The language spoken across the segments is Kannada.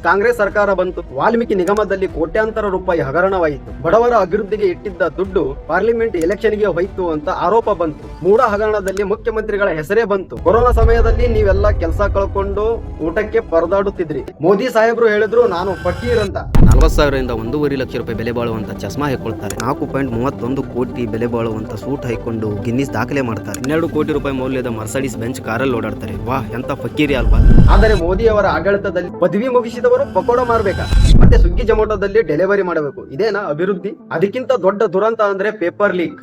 ಕಾಂಗ್ರೆಸ್ ಸರ್ಕಾರ ಬಂತು. ವಾಲ್ಮೀಕಿ ನಿಗಮದಲ್ಲಿ ಕೋಟ್ಯಾಂತರ ರೂಪಾಯಿ ಹಗರಣವಾಯಿತು. ಬಡವರ ಅಭಿವೃದ್ಧಿಗೆ ಇಟ್ಟಿದ್ದ ದುಡ್ಡು ಪಾರ್ಲಿಮೆಂಟ್ ಎಲೆಕ್ಷನ್ಗೆ ಹೋಯ್ತು ಅಂತ ಆರೋಪ ಬಂತು. ಮೂಡ ಹಗರಣದಲ್ಲಿ ಮುಖ್ಯಮಂತ್ರಿಗಳ ಹೆಸರೇ ಬಂತು. ಕೊರೋನಾ ಸಮಯದಲ್ಲಿ ನೀವೆಲ್ಲ ಕೆಲಸ ಕಳ್ಕೊಂಡು ಊಟಕ್ಕೆ ಪರದಾಡುತ್ತಿದ್ರಿ. ಮೋದಿ ಸಾಹೇಬ್ರು ಹೇಳಿದ್ರು ನಾನು ಫಕೀರ್ ಅಂತ. 40,000ರಿಂದ 1.5 ಲಕ್ಷ ರೂಪಾಯಿ ಬೆಲೆ ಬಾಳುವಂತ ಚಸ್ಮಾ ಹಾಕೊಳ್ತಾರೆ. 4.31 ಕೋಟಿ ಬೆಲೆ ಬಾಳುವಂತ ಸೂಟ್ ಹಾಕೊಂಡು ಗಿನ್ನಿಸ್ ದಾಖಲೆ ಮಾಡ್ತಾರೆ. 12 ಕೋಟಿ ರೂಪಾಯಿ ಮೌಲ್ಯದ ಮರ್ಸಡೀಸ್ ಬೆಂಚ್ ಕಾರಲ್ಲಿ ಓಡಾಡ್ತಾರೆ. ವಾಹ್, ಎಂತ ಫಕೀರಿ ಅಲ್ವಾ? ಆದರೆ ಮೋದಿ ಅವರ ಆಡಳಿತದಲ್ಲಿ ಪದವಿ ಮುಗಿಸಿದವರು ಪಕೋಡ ಮಾರ್ಬೇಕಾ, ಮತ್ತೆ ಸ್ವಿಗ್ಗಿ ಜೊಮ್ಯಾಟೋದಲ್ಲಿ ಡೆಲಿವರಿ ಮಾಡಬೇಕು. ಇದೇನಾ ಅಭಿವೃದ್ಧಿ? ಅದಕ್ಕಿಂತ ದೊಡ್ಡ ದುರಂತ ಅಂದ್ರೆ ಪೇಪರ್ ಲೀಕ್.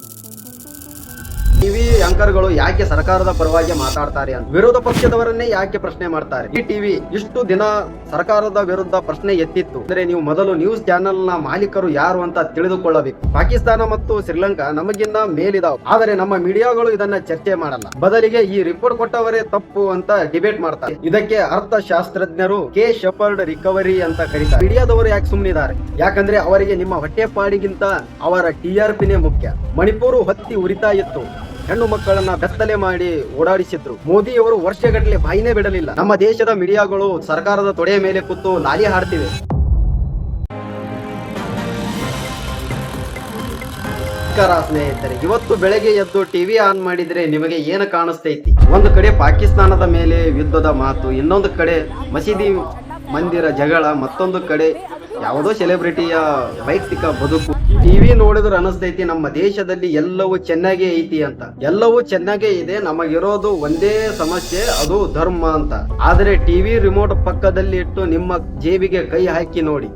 ಟಿವಿ ಆಂಕರ್ಗಳು ಯಾಕೆ ಸರ್ಕಾರದ ಪರವಾಗಿ ಮಾತಾಡ್ತಾರೆ ಅಂತ ವಿರೋಧ ಪಕ್ಷದವರನ್ನೇ ಯಾಕೆ ಪ್ರಶ್ನೆ ಮಾಡ್ತಾರೆ? ಈ ಟಿವಿ ಇಷ್ಟು ದಿನ ಸರ್ಕಾರದ ವಿರುದ್ಧ ಪ್ರಶ್ನೆ ಎತ್ತಿತ್ತು ಅಂದ್ರೆ ನೀವು ಮೊದಲು ನ್ಯೂಸ್ ಚಾನೆಲ್ ನ ಮಾಲೀಕರು ಯಾರು ಅಂತ ತಿಳಿದುಕೊಳ್ಳಬೇಕು. ಪಾಕಿಸ್ತಾನ ಮತ್ತು ಶ್ರೀಲಂಕಾ ನಮಗಿನ್ನ ಮೇಲಿದಾವೆ, ಆದರೆ ನಮ್ಮ ಮೀಡಿಯಾಗಳು ಇದನ್ನ ಚರ್ಚೆ ಮಾಡಲ್ಲ. ಬದಲಿಗೆ ಈ ರಿಪೋರ್ಟ್ ಕೊಟ್ಟವರೇ ತಪ್ಪು ಅಂತ ಡಿಬೇಟ್ ಮಾಡ್ತಾರೆ. ಇದಕ್ಕೆ ಅರ್ಥಶಾಸ್ತ್ರಜ್ಞರು ಕೆ ಶೆಪರ್ಡ್ ರಿಕವರಿ ಅಂತ ಕರೀತಾರೆ. ಮೀಡಿಯಾದವರು ಯಾಕೆ ಸುಮ್ಮನಿದ್ದಾರೆ? ಯಾಕಂದ್ರೆ ಅವರಿಗೆ ನಿಮ್ಮ ಹೊಟ್ಟೆಪಾಡಿಗಿಂತ ಅವರ TRPನೇ ಮುಖ್ಯ. ಮಣಿಪುರ ಹೊತ್ತಿ ಉರಿತಾ ಇತ್ತು. ಹೆಣ್ಣು ಮಕ್ಕಳನ್ನ ಬೆತ್ತಲೆ ಮಾಡಿ ಓಡಾಡಿಸಿದ್ರು. ಮೋದಿ ಅವರು ವರ್ಷಗಟ್ಟಲೆ ಬಾಯಿನೇ ಬಿಡಲಿಲ್ಲ. ನಮ್ಮ ದೇಶದ ಮೀಡಿಯಾಗಳು ಸರ್ಕಾರದ ತೊಡೆಯ ಮೇಲೆ ಕೂತು ಲಾಲಿ ಹಾಡ್ತಿವೆ. ಸ್ನೇಹಿತರೆ, ಇವತ್ತು ಬೆಳಗ್ಗೆ ಎದ್ದು ಟಿವಿ ಆನ್ ಮಾಡಿದ್ರೆ ನಿಮಗೆ ಏನು ಕಾಣಿಸ್ತೈತಿ? ಒಂದು ಕಡೆ ಪಾಕಿಸ್ತಾನದ ಮೇಲೆ ಯುದ್ಧದ ಮಾತು, ಇನ್ನೊಂದು ಕಡೆ ಮಸೀದಿ ಮಂದಿರ ಜಗಳ, ಮತ್ತೊಂದು ಕಡೆ ಯಾವುದೋ ಸೆಲೆಬ್ರಿಟಿಯ ವೈಯಕ್ತಿಕ ಬದುಕು. ಟಿವಿ ನೋಡಿದ್ರೆ ಅನಿಸ್ತೈತಿ ನಮ್ಮ ದೇಶದಲ್ಲಿ ಎಲ್ಲವೂ ಚೆನ್ನಾಗೇ ಐತಿ ಅಂತ. ಎಲ್ಲವೂ ಚೆನ್ನಾಗೇ ಇದೆ, ನಮಗಿರೋದು ಒಂದೇ ಸಮಸ್ಯೆ, ಅದು ಧರ್ಮ ಅಂತ. ಆದ್ರೆ ಟಿವಿ ರಿಮೋಟ್ ಪಕ್ಕದಲ್ಲಿ ಇಟ್ಟು ನಿಮ್ಮ ಜೇಬಿಗೆ ಕೈ ಹಾಕಿ ನೋಡಿ,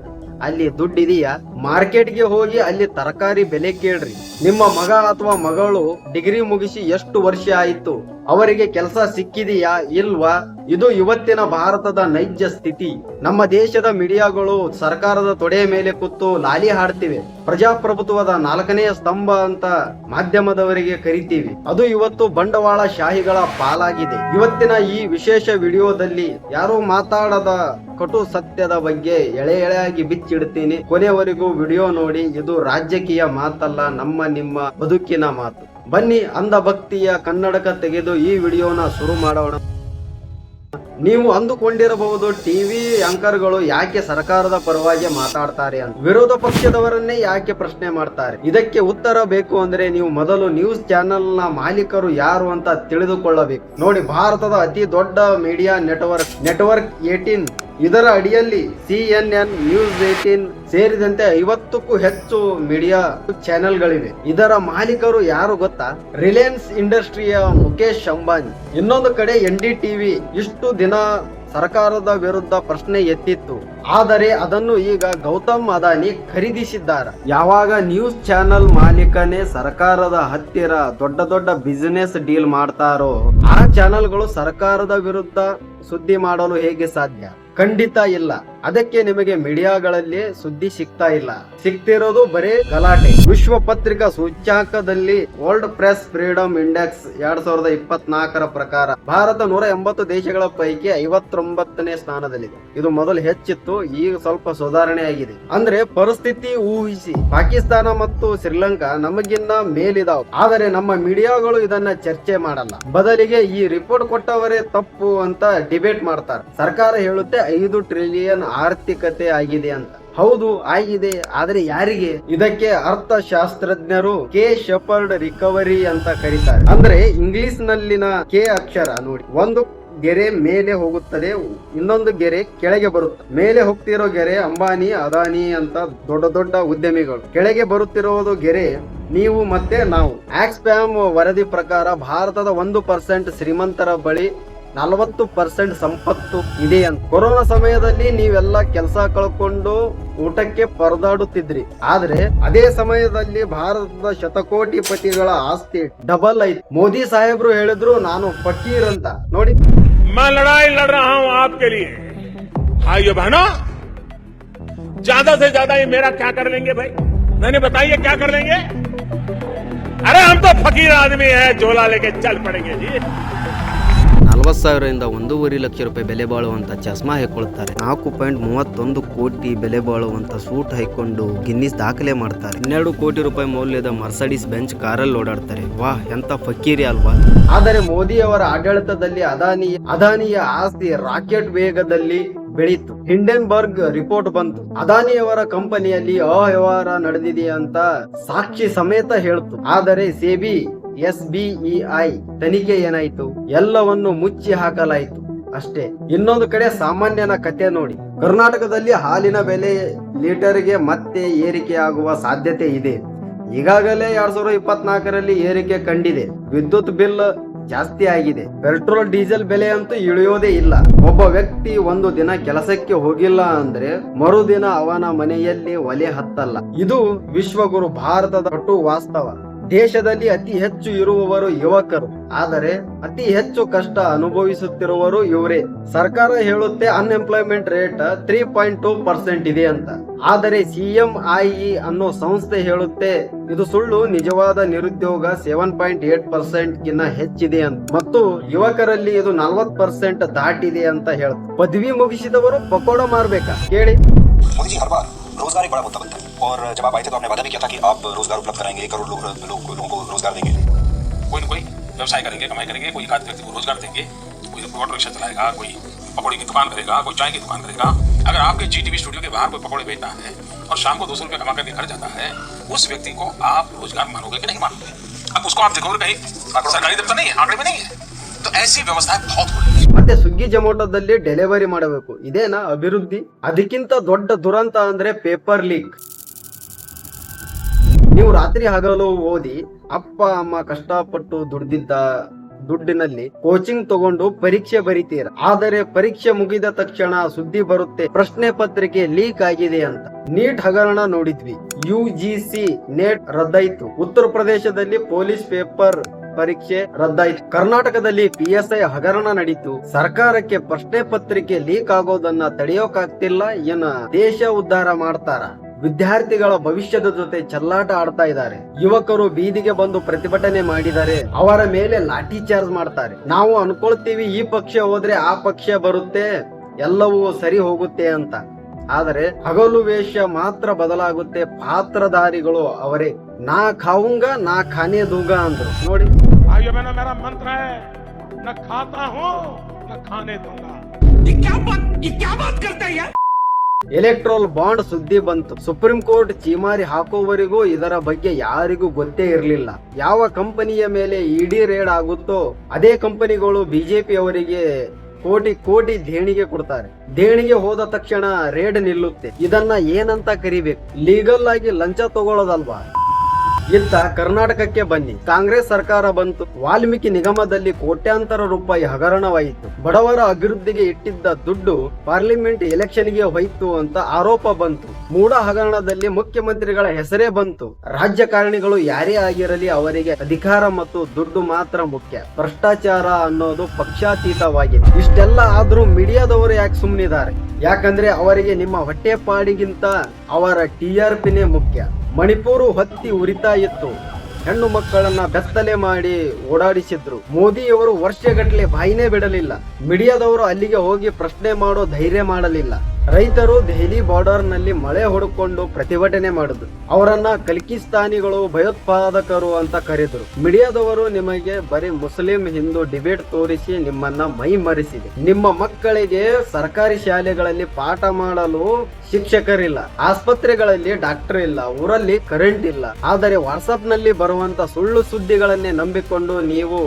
ಅಲ್ಲಿ ದುಡ್ಡಿದೆಯಾ? ಮಾರ್ಕೆಟ್ಗೆ ಹೋಗಿ ಅಲ್ಲಿ ತರಕಾರಿ ಬೆಲೆ ಕೇಳ್ರಿ. ನಿಮ್ಮ ಮಗ ಅಥವಾ ಮಗಳು ಡಿಗ್ರಿ ಮುಗಿಸಿ ಎಷ್ಟು ವರ್ಷ ಆಯ್ತು? ಅವರಿಗೆ ಕೆಲಸ ಸಿಕ್ಕಿದೆಯಾ ಇಲ್ವಾ? ಇದು ಇವತ್ತಿನ ಭಾರತದ ನೈಜ ಸ್ಥಿತಿ. ನಮ್ಮ ದೇಶದ ಮೀಡಿಯಾಗಳು ಸರ್ಕಾರದ ತೊಡೆಯ ಮೇಲೆ ಕೂತು ಲಾಲಿ ಹಾಡ್ತಿವೆ. ಪ್ರಜಾಪ್ರಭುತ್ವದ 4ನೇ ಸ್ತಂಭ ಅಂತ ಮಾಧ್ಯಮದವರಿಗೆ ಕರಿತೀವಿ. ಅದು ಇವತ್ತು ಬಂಡವಾಳ ಶಾಹಿಗಳ ಪಾಲಾಗಿದೆ. ಇವತ್ತಿನ ಈ ವಿಶೇಷ ವಿಡಿಯೋದಲ್ಲಿ ಯಾರು ಮಾತಾಡದ ಕಟು ಸತ್ಯದ ಬಗ್ಗೆ ಎಳೆಯಾಗಿ ಬಿಚ್ಚಿಡ್ತೀನಿ. ಕೊನೆವರೆಗೂ ವಿಡಿಯೋ ನೋಡಿ. ಇದು ರಾಜಕೀಯ ಮಾತಲ್ಲ, ನಿಮ್ಮ ಬದುಕಿನ ಮಾತು. ಬನ್ನಿ, ಅಂಧಭಕ್ತಿಯ ಕನ್ನಡಕ ತೆಗೆದು ಈ ವಿಡಿಯೋನ ಶುರು ಮಾಡೋಣ. ನೀವು ಅಂದುಕೊಂಡಿರಬಹುದು ಟಿವಿ ಆಂಕರ್ಗಳು ಯಾಕೆ ಸರ್ಕಾರದ ಪರವಾಗಿ ಮಾತಾಡ್ತಾರೆ ಅಂತ. ವಿರೋಧ ಪಕ್ಷದವರನ್ನೇ ಯಾಕೆ ಪ್ರಶ್ನೆ ಮಾಡ್ತಾರೆ? ಇದಕ್ಕೆ ಉತ್ತರ ಬೇಕು ಅಂದ್ರೆ ನೀವು ಮೊದಲು ನ್ಯೂಸ್ ಚಾನೆಲ್ ನ ಮಾಲೀಕರು ಯಾರು ಅಂತ ತಿಳಿದುಕೊಳ್ಳಬೇಕು. ನೋಡಿ, ಭಾರತದ ಅತಿ ದೊಡ್ಡ ಮೀಡಿಯಾ ನೆಟ್ವರ್ಕ್ 18, ಇದರ ಅಡಿಯಲ್ಲಿ CNN, ನ್ಯೂಸ್ 18 ಸೇರಿದಂತೆ 50ಕ್ಕೂ ಹೆಚ್ಚು ಮೀಡಿಯಾ ಚಾನೆಲ್ಗಳಿವೆ. ಇದರ ಮಾಲೀಕರು ಯಾರು ಗೊತ್ತಾ? ರಿಲಯನ್ಸ್ ಇಂಡಸ್ಟ್ರಿಯ ಮುಖೇಶ್ ಅಂಬಾನಿ. ಇನ್ನೊಂದು ಕಡೆ NDTV ಇಷ್ಟು ದಿನ ಸರ್ಕಾರದ ವಿರುದ್ಧ ಪ್ರಶ್ನೆ ಎತ್ತಿತ್ತು, ಆದರೆ ಅದನ್ನು ಈಗ ಗೌತಮ್ ಅದಾನಿ ಖರೀದಿಸಿದ್ದಾರೆ. ಯಾವಾಗ ನ್ಯೂಸ್ ಚಾನೆಲ್ ಮಾಲೀಕನೇ ಸರ್ಕಾರದ ಹತ್ತಿರ ದೊಡ್ಡ ಬಿಸಿನೆಸ್ ಡೀಲ್ ಮಾಡ್ತಾರೋ, ಆ ಚಾನೆಲ್ಗಳು ಸರ್ಕಾರದ ವಿರುದ್ಧ ಸುದ್ದಿ ಮಾಡಲು ಹೇಗೆ ಸಾಧ್ಯ? ಖಂಡಿತ ಇಲ್ಲ. ಅದಕ್ಕೆ ನಿಮಗೆ ಮೀಡಿಯಾಗಳಲ್ಲಿ ಸುದ್ದಿ ಸಿಗ್ತಾ ಇಲ್ಲ, ಸಿಗ್ತಿರೋದು ಬರೇ ಗಲಾಟೆ. ವಿಶ್ವ ಪತ್ರಿಕಾ ಸೂಚ್ಯಾಂಕದಲ್ಲಿ ವರ್ಲ್ಡ್ ಪ್ರೆಸ್ ಫ್ರೀಡಮ್ ಇಂಡೆಕ್ಸ್ 2024 ಪ್ರಕಾರ ಭಾರತ 180 ದೇಶಗಳ ಪೈಕಿ 59ನೇ ಸ್ಥಾನದಲ್ಲಿದೆ. ಇದು ಮೊದಲು ಹೆಚ್ಚಿತ್ತು, ಈಗ ಸ್ವಲ್ಪ ಸುಧಾರಣೆ ಆಗಿದೆ. ಅಂದ್ರೆ ಪರಿಸ್ಥಿತಿ ಊಹಿಸಿ. ಪಾಕಿಸ್ತಾನ ಮತ್ತು ಶ್ರೀಲಂಕಾ ನಮಗಿನ್ನ ಮೇಲಿದಾವ್, ಆದರೆ ನಮ್ಮ ಮೀಡಿಯಾಗಳು ಇದನ್ನ ಚರ್ಚೆ ಮಾಡಲ್ಲ. ಬದಲಿಗೆ ಈ ರಿಪೋರ್ಟ್ ಕೊಟ್ಟವರೇ ತಪ್ಪು ಅಂತ ಡಿಬೇಟ್ ಮಾಡ್ತಾರೆ. ಸರ್ಕಾರ ಹೇಳುತ್ತೆ 5 ಟ್ರಿಲಿಯನ್ ಆರ್ಥಿಕತೆ ಆಗಿದೆ ಅಂತ. ಹೌದು, ಆಗಿದೆ, ಆದ್ರೆ ಯಾರಿಗೆ? ಇದಕ್ಕೆ ಅರ್ಥಶಾಸ್ತ್ರಜ್ಞರು ಕೆ ಶೆಪರ್ಡ್ ರಿಕವರಿ ಅಂತ ಕರೀತಾರೆ. ಅಂದ್ರೆ ಇಂಗ್ಲಿಷ್ ನಲ್ಲಿನ ಕೆ ಅಕ್ಷರ ನೋಡಿ, ಒಂದು ಗೆರೆ ಮೇಲೆ ಹೋಗುತ್ತದೆ, ಇನ್ನೊಂದು ಗೆರೆ ಕೆಳಗೆ ಬರುತ್ತೆ. ಮೇಲೆ ಹೋಗ್ತಿರೋ ಗೆರೆ ಅಂಬಾನಿ, ಅದಾನಿ ಅಂತ ದೊಡ್ಡ ಉದ್ಯಮಿಗಳು. ಕೆಳಗೆ ಬರುತ್ತಿರುವುದು ಗೆರೆ ನೀವು ಮತ್ತೆ ನಾವು. ಆಕ್ಸ್ಫ್ಯಾಮ್ ವರದಿ ಪ್ರಕಾರ ಭಾರತದ 1% ಶ್ರೀಮಂತರ ಬಳಿ 40% ಸಂಪತ್ತು ಇದೆ ಅಂತ. ಕೊರೋನಾ ಸಮಯದಲ್ಲಿ ನೀವೆಲ್ಲ ಕೆಲಸ ಕಳ್ಕೊಂಡು ಊಟಕ್ಕೆ ಪರದಾಡುತ್ತಿದ್ರಿ, ಆದ್ರೆ ಅದೇ ಸಮಯದಲ್ಲಿ ಭಾರತದ ಶತಕೋಟಿಪತಿಗಳ ಆಸ್ತಿ ಡಬಲ್ ಐತಿ. ಮೋದಿ ಸಾಹೇಬ್ರು ಹೇಳಿದ್ರು ನಾನು ಫಕೀರ್ ಅಂತ. ನೋಡಿ, मैं लड़ाई लड़ रहा हूं आपके लिए। भाइयों बहनों, ज्यादा से ज्यादा ये मेरा क्या कर लेंगे भाई? मैंने बताइए क्या कर लेंगे? अरे हम तो फकीर आदमी है, झोला लेके चल पड़ेंगे जी। 40,000ರಿಂದ 1.5 ಲಕ್ಷ ರೂಪಾಯಿ ಬೆಲೆ ಬಾಳುವಂತ ಚಸ್ಮಾ ಹಾಕೊಳ್ತಾರೆ. 4.31 ಕೋಟಿ ಬೆಲೆ ಬಾಳುವಂತ ಸೂಟ್ ಹಾಕೊಂಡು ಗಿನ್ನಿಸ್ ದಾಖಲೆ ಮಾಡ್ತಾರೆ. 12 ಕೋಟಿ ರೂಪಾಯಿ ಮೌಲ್ಯದ ಮರ್ಸಡೀಸ್ ಬೆಂಚ್ ಕಾರಲ್ಲಿ ಓಡಾಡ್ತಾರೆ. ವಾಹ್, ಎಂತ ಫಕೀರಿ ಅಲ್ವಾ? ಆದರೆ ಮೋದಿ ಅವರ ಆಡಳಿತದಲ್ಲಿ ಅದಾನಿಯ ಆಸ್ತಿ ರಾಕೆಟ್ ವೇಗದಲ್ಲಿ ಬೆಳೀತು. ಹಿಂಡೆನ್ಬರ್ಗ್ ರಿಪೋರ್ಟ್ ಬಂತು. ಅದಾನಿಯವರ ಕಂಪನಿಯಲ್ಲಿ ಅವ್ಯವಹಾರ ನಡೆದಿದೆ ಅಂತ ಸಾಕ್ಷಿ ಸಮೇತ ಹೇಳ್ತು. ಆದರೆ ಸೆಬಿ SBEI ತನಿಖೆ ಏನಾಯ್ತು? ಎಲ್ಲವನ್ನು ಮುಚ್ಚಿ ಹಾಕಲಾಯಿತು ಅಷ್ಟೇ. ಇನ್ನೊಂದು ಕಡೆ ಸಾಮಾನ್ಯನ ಕತೆ ನೋಡಿ. ಕರ್ನಾಟಕದಲ್ಲಿ ಹಾಲಿನ ಬೆಲೆ ಲೀಟರ್ಗೆ ಮತ್ತೆ ಏರಿಕೆ ಆಗುವ ಸಾಧ್ಯತೆ ಇದೆ. ಈಗಾಗಲೇ 2024ರಲ್ಲಿ ಏರಿಕೆ ಕಂಡಿದೆ. ವಿದ್ಯುತ್ ಬಿಲ್ ಜಾಸ್ತಿ ಆಗಿದೆ. ಪೆಟ್ರೋಲ್ ಡೀಸೆಲ್ ಬೆಲೆ ಅಂತೂ ಇಳಿಯೋದೇ ಇಲ್ಲ. ಒಬ್ಬ ವ್ಯಕ್ತಿ ಒಂದು ದಿನ ಕೆಲಸಕ್ಕೆ ಹೋಗಿಲ್ಲ ಅಂದ್ರೆ ಮರುದಿನ ಅವನ ಮನೆಯಲ್ಲಿ ಒಲೆ ಹತ್ತಲ್ಲ. ಇದು ವಿಶ್ವಗುರು ಭಾರತದ ಕಟು ವಾಸ್ತವ. ದೇಶದಲ್ಲಿ ಅತಿ ಹೆಚ್ಚು ಇರುವವರು ಯುವಕರು, ಆದರೆ ಅತಿ ಹೆಚ್ಚು ಕಷ್ಟ ಅನುಭವಿಸುತ್ತಿರುವವರು ಇವರೇ. ಸರ್ಕಾರ ಹೇಳುತ್ತೆ ಅನ್ಎಂಪ್ಲಾಯ್ಮೆಂಟ್ ರೇಟ್ 3.2% ಇದೆ ಅಂತ, ಆದರೆ CMIE ಅನ್ನೋ ಸಂಸ್ಥೆ ಹೇಳುತ್ತೆ ಇದು ಸುಳ್ಳು. ನಿಜವಾದ ನಿರುದ್ಯೋಗ 7.8% ಗಿನ್ನ ಹೆಚ್ಚಿದೆ ಅಂತ, ಮತ್ತು ಯುವಕರಲ್ಲಿ ಇದು 40% ದಾಟಿದೆ ಅಂತ ಹೇಳುತ್ತೆ. ಪದವಿ ಮುಗಿಸಿದವರು ಪಕೋಡ ಮಾರ್ಬೇಕಾ ಕೇಳಿ. मोदी जी हर बार रोजगार एक बड़ा मुद्दा बनता है और जब आप आए थे तो आपने वादा भी किया था कि आप रोजगार उपलब्ध कराएंगे, 1 करोड़ लोगों को रोजगार देंगे। कोई न कोई व्यवसाय करेंगे, कमाई करेंगे, कोई एक आध व्यक्ति को रोजगार देंगे, कोई ऑटो रिक्शा चलाएगा, कोई पकौड़े की दुकान करेगा, कोई चाय की दुकान करेगा। अगर आपके GTV स्टूडियो के बाहर कोई पकौड़े बेचता है और शाम को 200 रुपये कमा करके घर जाता है, उस व्यक्ति को आप रोजगार मानोगे कि नहीं मानोगे? अब उसको आप देखोगे कहीं सरकारी दफ्तर नहीं है, आंकड़े में नहीं है, तो ऐसी व्यवस्थाएं बहुत हो रही है। ಮತ್ತೆ ಸ್ವಿಗ್ಗಿ ಜೊಮ್ಯಾಟೋದಲ್ಲಿ ಡೆಲಿವರಿ ಮಾಡಬೇಕು, ಇದೇನಾ ಅಭಿವೃದ್ಧಿ? ಅದಕ್ಕಿಂತ ದೊಡ್ಡ ದುರಂತ ಅಂದ್ರೆ ಪೇಪರ್ ಲೀಕ್. ನೀವು ರಾತ್ರಿ ಹಗಲು ಓದಿ ಅಪ್ಪ ಅಮ್ಮ ಕಷ್ಟಪಟ್ಟು ದುಡ್ದಿದ್ದ ದುಡ್ಡಿನಲ್ಲಿ ಕೋಚಿಂಗ್ ತಗೊಂಡು ಪರೀಕ್ಷೆ ಬರೀತೀರ. ಆದರೆ ಪರೀಕ್ಷೆ ಮುಗಿದ ತಕ್ಷಣ ಸುದ್ದಿ ಬರುತ್ತೆ ಪ್ರಶ್ನೆ ಪತ್ರಿಕೆ ಲೀಕ್ ಆಗಿದೆ ಅಂತ. ನೀಟ್ ಹಗರಣ ನೋಡಿದ್ವಿ. UGC ನೆಟ್ ರದ್ದಾಯ್ತು. ಉತ್ತರ ಪ್ರದೇಶದಲ್ಲಿ ಪೊಲೀಸ್ ಪೇಪರ್ ಪರೀಕ್ಷೆ ರದ್ದಾಯ್ತು. ಕರ್ನಾಟಕದಲ್ಲಿ PSI ಹಗರಣ ನಡೀತು. ಸರ್ಕಾರಕ್ಕೆ ಪ್ರಶ್ನೆ ಪತ್ರಿಕೆ ಲೀಕ್ ಆಗೋದನ್ನ ತಡೆಯೋಕಾಗ್ತಿಲ್ಲ. ಏನ ದೇಶ ಉದ್ಧಾರ ಮಾಡ್ತಾರ? ವಿದ್ಯಾರ್ಥಿಗಳ ಭವಿಷ್ಯದ ಜೊತೆ ಚೆಲ್ಲಾಟ ಆಡ್ತಾ ಇದ್ದಾರೆ. ಯುವಕರು ಬೀದಿಗೆ ಬಂದು ಪ್ರತಿಭಟನೆ ಮಾಡಿದರೆ ಅವರ ಮೇಲೆ ಲಾಠಿ ಚಾರ್ಜ್ ಮಾಡ್ತಾರೆ. ನಾವು ಅನ್ಕೊಳ್ತೀವಿ ಈ ಪಕ್ಷ ಹೋದ್ರೆ ಆ ಪಕ್ಷ ಬರುತ್ತೆ, ಎಲ್ಲವೂ ಸರಿ ಹೋಗುತ್ತೆ ಅಂತ. ಆದರೆ ಹಗಲು ವೇಷ ಮಾತ್ರ ಬದಲಾಗುತ್ತೆ, ಪಾತ್ರಧಾರಿಗಳು ಅವರೇ. ನಾ ಖಾऊंಗ ನಾ ಖಾನೆ दूंगा ಅಂದ್ರು ನೋಡಿ. भाइयों बहनों, मेरा मंत्र है, न खाता हूँ न खाने दूंगा। ये क्या बात करते हैं यार? ಎಲೆಕ್ಟ್ರೋಲ್ ಬಾಂಡ್ ಸುದ್ದಿ ಬಂತು. ಸುಪ್ರೀಂ ಕೋರ್ಟ್ ಚೀಮಾರಿ ಹಾಕೋವರೆಗೂ ಇದರ ಬಗ್ಗೆ ಯಾರಿಗೂ ಗೊತ್ತೇ ಇರಲಿಲ್ಲ. ಯಾವ ಕಂಪನಿಯ ಮೇಲೆ ED ರೇಡ್ ಆಗುತ್ತೋ ಅದೇ ಕಂಪನಿಗಳು ಬಿಜೆಪಿ ಅವರಿಗೆ ಕೋಟಿ ದೇಣಿಗೆ ಕೊಡ್ತಾರೆ. ದೇಣಿಗೆ ಹೋದ ತಕ್ಷಣ ರೇಡ್ ನಿಲ್ಲುತ್ತೆ. ಇದನ್ನ ಏನಂತ ಕರಿಬೇಕು? ಲೀಗಲ್ ಆಗಿ ಲಂಚ ತಗೊಳ್ಳೋದಲ್ವಾ? ಇತ್ತ ಕರ್ನಾಟಕಕ್ಕೆ ಬನ್ನಿ. ಕಾಂಗ್ರೆಸ್ ಸರ್ಕಾರ ಬಂತು. ವಾಲ್ಮೀಕಿ ನಿಗಮದಲ್ಲಿ ಕೋಟ್ಯಾಂತರ ರೂಪಾಯಿ ಹಗರಣವಾಯಿತು. ಬಡವರ ಅಭಿವೃದ್ಧಿಗೆ ಇಟ್ಟಿದ್ದ ದುಡ್ಡು ಪಾರ್ಲಿಮೆಂಟ್ ಎಲೆಕ್ಷನ್ಗೆ ಹೋಯ್ತು ಅಂತ ಆರೋಪ ಬಂತು. ಮೂಡ ಹಗರಣದಲ್ಲಿ ಮುಖ್ಯಮಂತ್ರಿಗಳ ಹೆಸರೇ ಬಂತು. ರಾಜಕಾರಣಿಗಳು ಯಾರೇ ಆಗಿರಲಿ ಅವರಿಗೆ ಅಧಿಕಾರ ಮತ್ತು ದುಡ್ಡು ಮಾತ್ರ ಮುಖ್ಯ. ಭ್ರಷ್ಟಾಚಾರ ಅನ್ನೋದು ಪಕ್ಷಾತೀತವಾಗಿದೆ. ಇಷ್ಟೆಲ್ಲ ಆದ್ರೂ ಮೀಡಿಯಾದವರು ಯಾಕೆ ಸುಮ್ಮನಿದ್ದಾರೆ? ಯಾಕಂದ್ರೆ ಅವರಿಗೆ ನಿಮ್ಮ ಹೊಟ್ಟೆಪಾಡಿಗಿಂತ ಅವರ TRPನೇ ಮುಖ್ಯ. ಮಣಿಪುರ ಹೊತ್ತಿ ಉರಿತಾ ಇತ್ತು. ಹೆಣ್ಣು ಮಕ್ಕಳನ್ನ ಬೆತ್ತಲೆ ಮಾಡಿ ಓಡಾಡಿಸಿದ್ರು. ಮೋದಿಯವರು ವರ್ಷಗಟ್ಟಲೆ ಬಾಯಿನೇ ಬಿಡಲಿಲ್ಲ. ಮೀಡಿಯಾದವರು ಅಲ್ಲಿಗೆ ಹೋಗಿ ಪ್ರಶ್ನೆ ಮಾಡೋ ಧೈರ್ಯ ಮಾಡಲಿಲ್ಲ. ರೈತರು ದೆಹಲಿ ಬಾರ್ಡರ್ ನಲ್ಲಿ ಮಳೆ ಹೊಡ್ಕೊಂಡು ಪ್ರತಿಭಟನೆ ಮಾಡಿದ್ರು. ಅವರನ್ನ ಕಲ್ಕಿಸ್ತಾನಿಗಳು, ಭಯೋತ್ಪಾದಕರು ಅಂತ ಕರೆದ್ರು. ಮೀಡಿಯಾದವರು ನಿಮಗೆ ಬರೀ ಮುಸ್ಲಿಂ ಹಿಂದೂ ಡಿಬೇಟ್ ತೋರಿಸಿ ನಿಮ್ಮನ್ನ ಮೈ ಮರೆಸಿದೆ. ನಿಮ್ಮ ಮಕ್ಕಳಿಗೆ ಸರ್ಕಾರಿ ಶಾಲೆಗಳಲ್ಲಿ ಪಾಠ ಮಾಡಲು ಶಿಕ್ಷಕರಿಲ್ಲ, ಆಸ್ಪತ್ರೆಗಳಲ್ಲಿ ಡಾಕ್ಟರ್ ಇಲ್ಲ, ಊರಲ್ಲಿ ಕರೆಂಟ್ ಇಲ್ಲ. ಆದರೆ ವಾಟ್ಸ್ಆಪ್ ನಲ್ಲಿ ಬರುವಂತ ಸುಳ್ಳು ಸುದ್ದಿಗಳನ್ನೇ ನಂಬಿಕೊಂಡು ನೀವು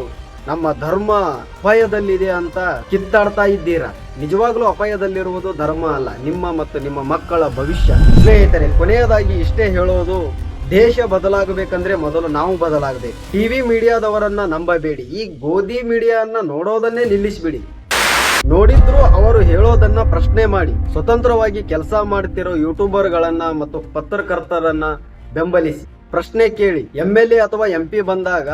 ನಮ್ಮ ಧರ್ಮ ಅಪಾಯದಲ್ಲಿದೆ ಅಂತ ಕಿತ್ತಾಡ್ತಾ ಇದ್ದೀರಾ. ನಿಜವಾಗ್ಲೂ ಅಪಾಯದಲ್ಲಿರುವುದು ಧರ್ಮ ಅಲ್ಲ, ನಿಮ್ಮ ಮತ್ತು ನಿಮ್ಮ ಮಕ್ಕಳ ಭವಿಷ್ಯ. ಸ್ನೇಹಿತರೆ, ಕೊನೆಯದಾಗಿ ಇಷ್ಟೇ ಹೇಳೋದು, ದೇಶ ಬದಲಾಗಬೇಕಂದ್ರೆ ಮೊದಲು ನಾವು ಬದಲಾಗಬೇಕು. TV ಮೀಡಿಯಾದವರನ್ನ ನಂಬಬೇಡಿ. ಈ ಗೋಧಿ ಮೀಡಿಯಾನ್ನ ನೋಡೋದನ್ನೇ ನಿಲ್ಲಿಸ್ಬಿಡಿ. ನೋಡಿದ್ರು ಅವರು ಹೇಳೋದನ್ನ ಪ್ರಶ್ನೆ ಮಾಡಿ. ಸ್ವತಂತ್ರವಾಗಿ ಕೆಲಸ ಮಾಡ್ತಿರೋ ಯೂಟ್ಯೂಬರ್ಗಳನ್ನ ಮತ್ತು ಪತ್ರಕರ್ತರನ್ನ ಬೆಂಬಲಿಸಿ. ಪ್ರಶ್ನೆ ಕೇಳಿ. MLA ಅಥವಾ MP ಬಂದಾಗ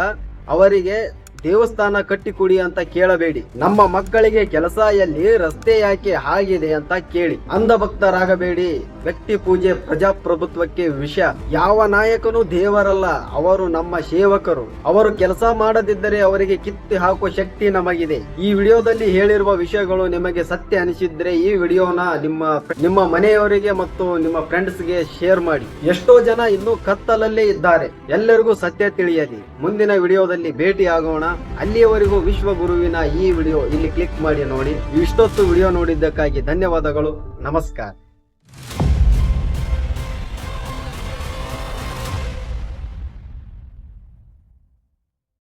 ಅವರಿಗೆ ದೇವಸ್ಥಾನ ಕಟ್ಟಿಕೊಡಿ ಅಂತ ಕೇಳಬೇಡಿ. ನಮ್ಮ ಮಕ್ಕಳಿಗೆ ಕೆಲಸ ಎಲ್ಲಿ, ರಸ್ತೆ ಯಾಕೆ ಹಾಗಿದೆ ಅಂತ ಕೇಳಿ. ಅಂಧಭಕ್ತರಾಗಬೇಡಿ. ವ್ಯಕ್ತಿ ಪೂಜೆ ಪ್ರಜಾಪ್ರಭುತ್ವಕ್ಕೆ ವಿಷ. ಯಾವ ನಾಯಕನು ದೇವರಲ್ಲ, ಅವರು ನಮ್ಮ ಸೇವಕರು. ಅವರು ಕೆಲಸ ಮಾಡದಿದ್ದರೆ ಅವರಿಗೆ ಕಿತ್ತಿ ಹಾಕುವ ಶಕ್ತಿ ನಮಗಿದೆ. ಈ ವಿಡಿಯೋದಲ್ಲಿ ಹೇಳಿರುವ ವಿಷಯಗಳು ನಿಮಗೆ ಸತ್ಯ ಅನಿಸಿದ್ರೆ ಈ ವಿಡಿಯೋನ ನಿಮ್ಮ ಮನೆಯವರಿಗೆ ಮತ್ತು ನಿಮ್ಮ ಫ್ರೆಂಡ್ಸ್ಗೆ ಶೇರ್ ಮಾಡಿ. ಎಷ್ಟೋ ಜನ ಇನ್ನೂ ಕತ್ತಲಲ್ಲೇ ಇದ್ದಾರೆ. ಎಲ್ಲರಿಗೂ ಸತ್ಯ ತಿಳಿಯಲಿ. ಮುಂದಿನ ವಿಡಿಯೋದಲ್ಲಿ ಭೇಟಿ ಆಗೋಣ. ಅಲ್ಲಿಯವರೆಗೂ ವಿಶ್ವಗುರುವಿನ ಈ ವಿಡಿಯೋ ಇಲ್ಲಿ ಕ್ಲಿಕ್ ಮಾಡಿ ನೋಡಿ. ಇಷ್ಟೊತ್ತು ವಿಡಿಯೋ ನೋಡಿದ್ದಕ್ಕಾಗಿ ಧನ್ಯವಾದಗಳು. ನಮಸ್ಕಾರ.